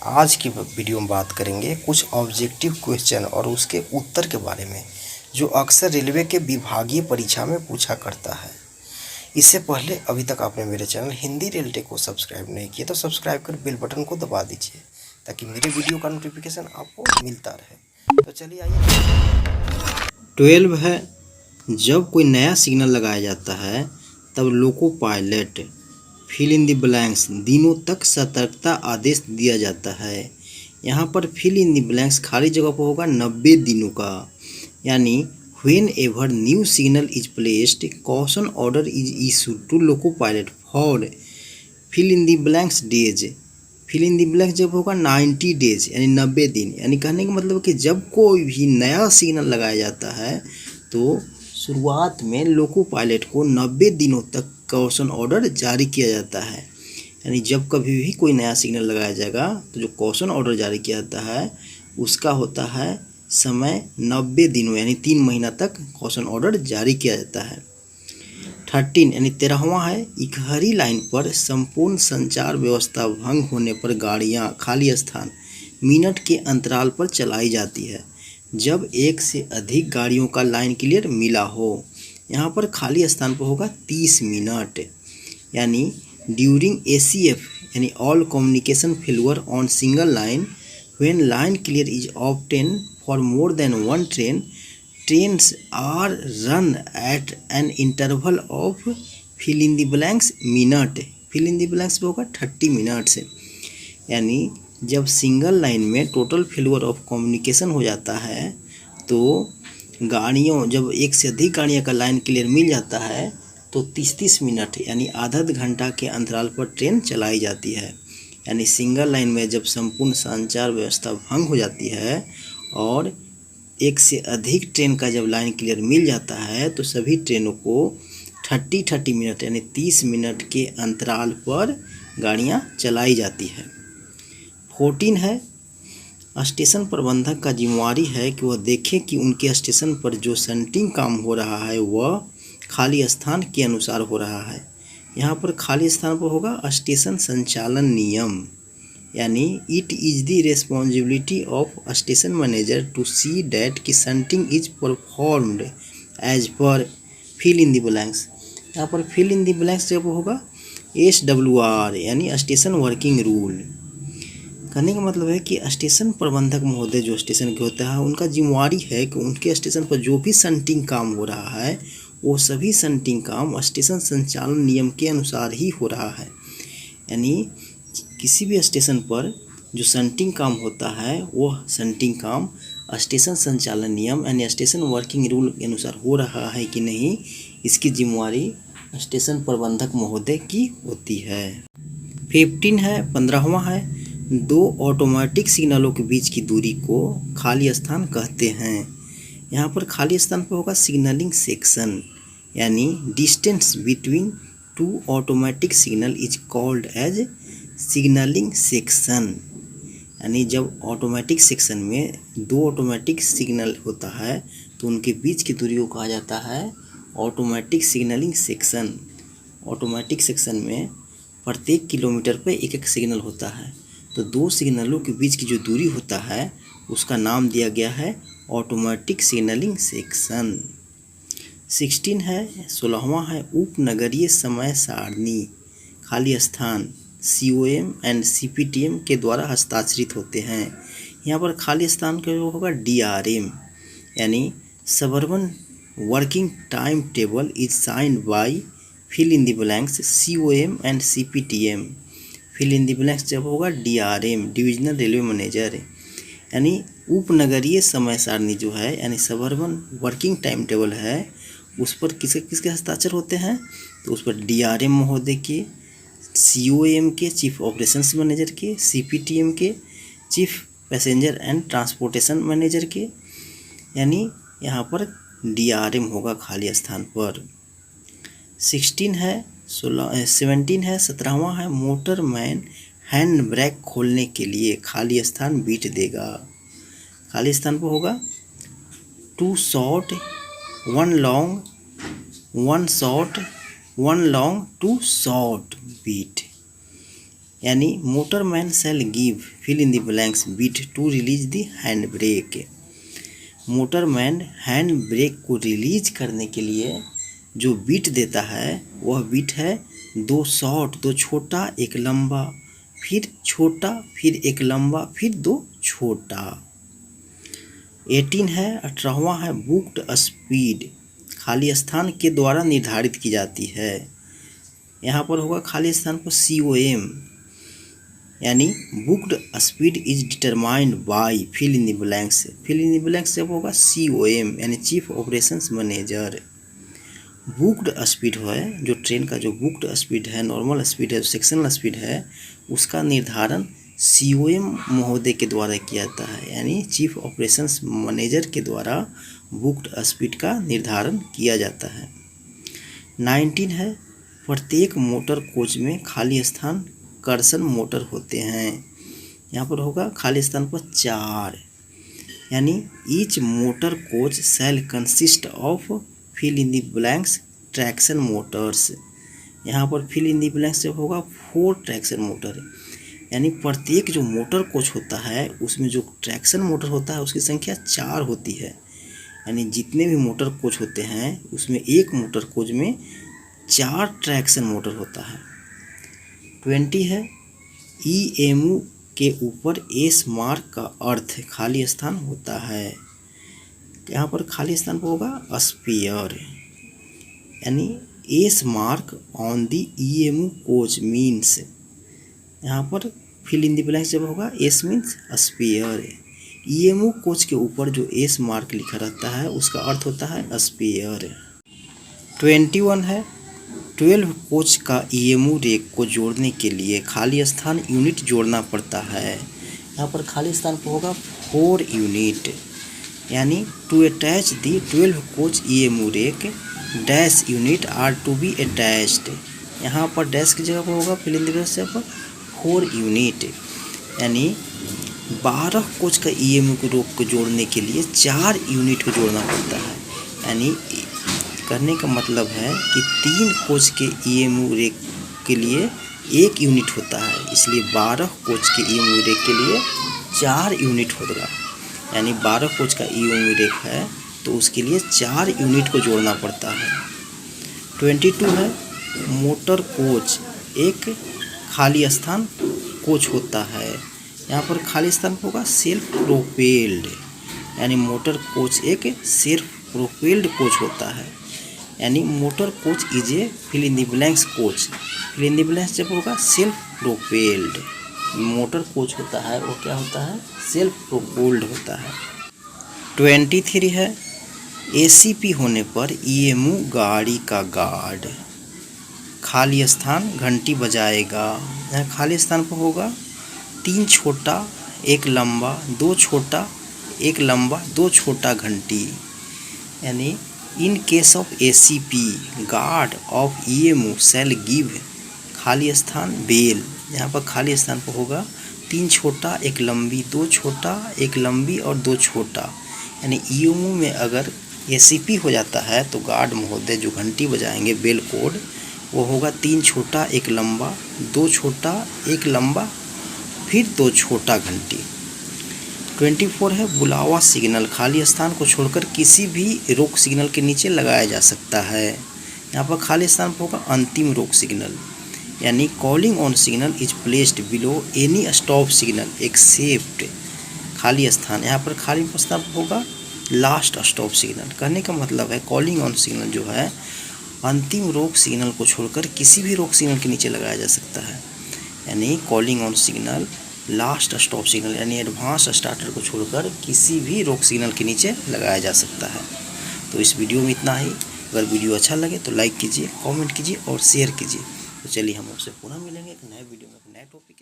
आज की वीडियो में बात करेंगे कुछ ऑब्जेक्टिव क्वेश्चन और उसके उत्तर के बारे में जो अक्सर रेलवे के विभागीय परीक्षा में पूछा करता है। इससे पहले अभी तक आपने मेरे चैनल हिंदी रेल टेक को सब्सक्राइब नहीं किया तो सब्सक्राइब कर बेल बटन को दबा दीजिए ताकि मेरे वीडियो का नोटिफिकेशन आपको मिलता रहे। तो चलिए आइए। 12 है, जब कोई नया सिग्नल लगाया जाता है तब loco pilot fill in the blanks दिनों तक सतर्कता आदेश दिया जाता है। यहाँ पर फिल इन द ब्लैंक्स खाली जगह पर होगा 90 दिनों का, यानी whenever new signal is placed caution order is issued to loco pilot for fill in the blanks days. Fill in the blanks जब होगा 90 डेज यानी 90 दिन, यानी कहने का मतलब कि जब कोई भी नया सिग्नल लगाया जाता है तो शुरुआत में लोको पायलट को 90 दिनों तक कॉशन ऑर्डर जारी किया जाता है। यानी जब कभी भी कोई नया सिग्नल लगाया जाएगा तो जो कॉशन ऑर्डर जारी किया जाता है उसका होता है समय 90 दिनों यानी 3 महीना तक कॉशन ऑर्डर जारी किया जाता है। 13 यानी 13वां है, इकहरी लाइन पर संपूर्ण संचार व्यवस्था भंग होने पर गाड़ियां खाली स्थान मिनट के अंतराल पर चलाई जाती है जब एक से अधिक गाड़ियों का लाइन क्लियर मिला हो। यहाँ पर खाली स्थान पर होगा 30 मिनट, यानी ड्यूरिंग ACF यानी all communication failure on single line when line clear is obtain for more than one train trains are run at an interval of fill in the blanks minute. Fill in the blanks पे होगा 30 minutes, यानी जब single line में total failure of communication हो जाता है तो गाड़ियों जब एक से अधिक गाड़ियों का लाइन क्लियर मिल जाता है तो 30-30 मिनट यानी आधा घंटा के अंतराल पर ट्रेन चलाई जाती है। यानी सिंगल लाइन में जब संपूर्ण संचार व्यवस्था भंग हो जाती है और एक से अधिक ट्रेन का जब लाइन क्लियर मिल जाता है तो सभी ट्रेनों को 30 मिनट यानी 30 मिनट के अंतराल पर गाड़ियां चलाई जाती है। 14 है, स्टेशन प्रबंधक का जिम्मेवारी है कि वह देखें कि उनके स्टेशन पर जो शंटिंग काम हो रहा है वह खाली स्थान के अनुसार हो रहा है। यहाँ पर खाली स्थान पर होगा स्टेशन संचालन नियम, यानी it is the responsibility of station manager to see that कि shunting is performed as per fill in the blanks. यहाँ पर फिल इन द ब्लैंक्स जब होगा SWR यानी स्टेशन वर्किंग रूल। कहने का मतलब है कि स्टेशन प्रबंधक महोदय जो स्टेशन के होता है उनका जिम्मेवारी है कि उनके स्टेशन पर जो भी शंटिंग काम हो रहा है वो सभी शंटिंग काम स्टेशन संचालन नियम के अनुसार ही हो रहा है। यानी किसी भी स्टेशन पर जो शंटिंग काम होता है वो शंटिंग काम स्टेशन संचालन नियम यानी स्टेशन वर्किंग रूल के अनुसार हो रहा है कि नहीं, इसकी जिम्मेवारी स्टेशन प्रबंधक महोदय की होती है। 15 है, 15वां है, दो ऑटोमेटिक सिग्नलों के बीच की दूरी को खाली स्थान कहते हैं। यहाँ पर खाली स्थान पर होगा सिग्नलिंग सेक्शन, यानी distance between two automatic signal is called as signalling section. यानी जब ऑटोमेटिक सेक्शन में दो ऑटोमेटिक सिग्नल होता है तो उनके बीच की दूरी को कहा जाता है automatic signalling section. Automatic section में प्रत्येक किलोमीटर पर एक एक सिग्नल होता है, तो दो सिग्नलों के बीच की जो दूरी होता है उसका नाम दिया गया है ऑटोमेटिक सिग्नलिंग सेक्शन। 16 है, 16वां है, उपनगरीय समय सारणी खाली स्थान COM एंड CPTM के द्वारा हस्ताक्षरित होते हैं। यहाँ पर खाली स्थान का जो होगा DRM, यानी suburban working time table is signed by fill in the blanks COM and CPTM। Fill in the blanks जब होगा DRM डिविजनल रेलवे मैनेजर, यानी उपनगरीय समय सारणी जो है यानी सबर्बन वर्किंग टाइम टेबल है उस पर किसके किसके हस्ताक्षर होते हैं, तो उस पर DRM महोदय के, COM के चीफ ऑपरेशंस मैनेजर के, CPTM के chief passenger and transportation manager के, यानी यहाँ पर DRM होगा खाली स्थान पर। 17 है, 17 है, 17वां है, मोटरमैन हैंड ब्रेक खोलने के लिए खाली स्थान बीट देगा। खाली स्थान पर होगा 2 short 1 long 1 short 1 long 2 short beat, यानी motorman shall give fill in the blanks beat to release the hand brake. Motorman hand brake को रिलीज करने के लिए जो बीट देता है वह बीट है 2 शॉर्ट, 2 छोटा 1 लंबा, फिर छोटा, फिर 1 लंबा, फिर 2 छोटा। 18 है, 18वां है, बुक्ड स्पीड खाली स्थान के द्वारा निर्धारित की जाती है। यहाँ पर होगा खाली स्थान पर COM, यानी booked speed is determined by fill in the blanks. Fill in the blanks जब होगा COM, यानी chief operations manager. Booked speed है जो ट्रेन का जो बुक्ड स्पीड है, नॉर्मल स्पीड है, सेक्शनल स्पीड है, उसका निर्धारण COM महोदय के द्वारा किया जाता है, यानी चीफ ऑपरेशंस मैनेजर के द्वारा बुक्ड स्पीड का निर्धारण किया जाता है। 19 है, प्रत्येक मोटर कोच में खाली स्थान कर्षण मोटर होते हैं। यहाँ पर होगा खाली स्थान पर 4, यानी each motor coach shall consist of fill in the blanks traction motors. यहाँ पर फिल इन द ब्लैंक्स जब होगा 4 ट्रैक्शन मोटर, यानी प्रत्येक जो मोटर कोच होता है उसमें जो ट्रैक्शन मोटर होता है उसकी संख्या 4 होती है। यानी जितने भी मोटर कोच होते हैं उसमें एक मोटर कोच में 4 ट्रैक्शन मोटर होता है। 20 है, EMU के ऊपर एस मार्क का अर्थ खाली स्थान होता है। यहाँ पर खाली स्थान पर होगा स्पेयर, यानी S mark on the EMU coach means, यहाँ पर फिल इन द ब्लैंक्स जब होगा S means spare. EMU coach के ऊपर जो एस मार्क लिखा रहता है उसका अर्थ होता है स्पेयर। 21 है, 12 कोच का EMU रेक को जोड़ने के लिए खाली स्थान यूनिट जोड़ना पड़ता है। यहाँ पर खाली स्थान पर होगा 4 यूनिट, यानी to attach the 12 coach EMU rake dash unit are to be attached. यहाँ पर डैश की जगह पर होगा फिल इन द ब्लैंक्स पर 4 यूनिट, यानी 12 कोच का EMU को रोक को जोड़ने के लिए 4 यूनिट को जोड़ना पड़ता है। यानी करने का मतलब है कि 3 कोच के EMU रेक के लिए 1 यूनिट होता है, इसलिए 12 कोच के EMU रेक के लिए 4 यूनिट होगा। यानी 12 कोच का EMU रेक है तो उसके लिए 4 यूनिट को जोड़ना पड़ता है। 22 है, मोटर कोच एक खाली स्थान कोच होता है। यहाँ पर खाली स्थान होगा सेल्फ प्रोपेल्ड, यानी मोटर कोच एक सेल्फ प्रोपेल्ड कोच होता है। यानी motor coach is a fill in the blanks coach. Fill in the blanks जब होगा सेल्फ प्रोपेल्ड, मोटर कोच होता है वो क्या होता है, सेल्फ प्रोपेल्ड होता है। 23 है, ACP होने पर EMU गाड़ी का गार्ड खाली स्थान घंटी बजाएगा। यहाँ खाली स्थान पर होगा 3 छोटा 1 लंबा, 2 छोटा 1 लंबा, 2 छोटा घंटी। यानी in case of ACP guard of EMU shell give खाली स्थान बेल। यहाँ पर खाली स्थान पर होगा 3 छोटा 1 लंबी, 2 छोटा 1 लंबी और 2 छोटा। यानी EMU में अगर ACP हो जाता है तो गार्ड महोदय जो घंटी बजाएंगे बेल कोड वो होगा 3 छोटा 1 लंबा, 2 छोटा 1 लंबा, फिर 2 छोटा घंटी। 24 है, बुलावा सिग्नल खाली स्थान को छोड़कर किसी भी रोक सिग्नल के नीचे लगाया जा सकता है। यहाँ पर खाली स्थान पर होगा अंतिम रोक सिग्नल, यानी calling on signal is placed below any stop signal except खाली स्थान। यहाँ पर खाली स्थान पर होगा लास्ट स्टॉप सिग्नल। कहने का मतलब है कॉलिंग ऑन सिग्नल जो है अंतिम रोक सिग्नल को छोड़कर किसी भी रोक सिग्नल के नीचे लगाया जा सकता है। यानी calling on signal last stop signal, यानी एडवांस स्टार्टर को छोड़कर किसी भी रोक सिग्नल के नीचे लगाया जा सकता है। तो इस वीडियो में इतना ही। अगर वीडियो अच्छा लगे तो लाइक कीजिए, कमेंट कीजिए और शेयर कीजिए। तो चलिए हम आपसे पुनः मिलेंगे एक नए वीडियो में एक नए टॉपिक।